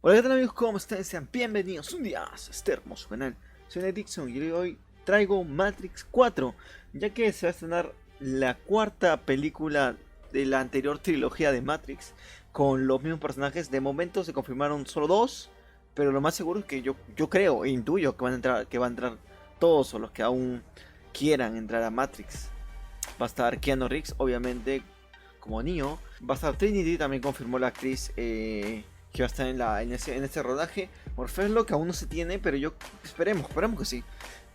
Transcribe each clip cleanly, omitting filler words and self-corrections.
Hola, ¿qué tal amigos? ¿Cómo están? Sean bienvenidos un día más a este hermoso canal. Soy Ned Dixon y hoy traigo Matrix 4, ya que se va a estrenar la cuarta película de la anterior trilogía de Matrix con los mismos personajes. De momento se confirmaron solo dos, pero lo más seguro es que yo creo e intuyo que van a entrar todos o los que aún quieran entrar a Matrix. Va a estar Keanu Reeves, obviamente, como Neo. Va a estar Trinity, también confirmó la actriz que va a estar en ese rodaje. Morpheus lo que aún no se tiene, pero esperemos que sí.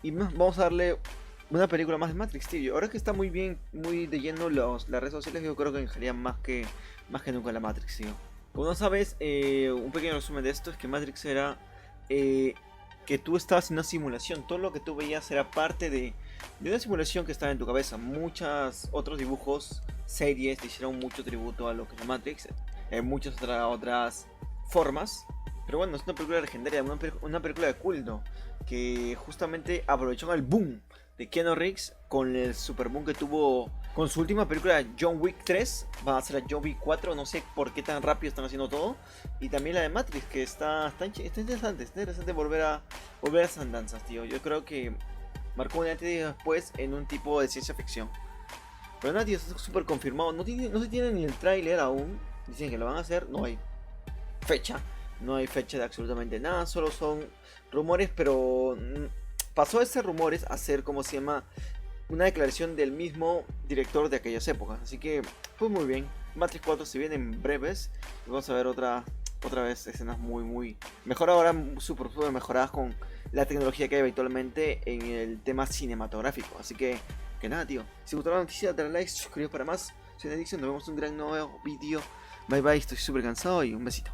Y vamos a darle una película más de Matrix, tío. Ahora que está muy bien, muy de lleno las redes sociales, yo creo que encajaría más que nunca la Matrix, tío. Como no sabes, un pequeño resumen de esto es que Matrix era que tú estabas en una simulación. Todo lo que tú veías era parte de una simulación que estaba en tu cabeza. Muchos otros dibujos, series, te hicieron mucho tributo a lo que es la Matrix. Muchas otras formas. Pero bueno, es una película legendaria, una película de culto que justamente aprovechó el boom de Keanu Reeves con el super boom que tuvo con su última película John Wick 3. Va a ser John Wick 4, no sé por qué tan rápido están haciendo todo. Y también la de Matrix, que está interesante volver a esas andanzas, tío. Yo creo que marcó un antes y después en un tipo de ciencia ficción. Pero nada, tío, está súper confirmado. No se tiene ni el tráiler aún. Dicen que lo van a hacer, no hay fecha. No hay fecha de absolutamente nada, solo son rumores, pero pasó de ser rumores a ser, como se llama, una declaración del mismo director de aquellas épocas. Así que, pues muy bien. Matrix 4 se viene en breves y vamos a ver otra vez escenas muy mejor ahora, super mejoradas con la tecnología que hay habitualmente en el tema cinematográfico. Así que nada, tío. Si gustó la noticia, dale like, suscríbete para más. Soy Ned Dixon, nos vemos en un gran nuevo vídeo. Bye bye, estoy súper cansado y un besito.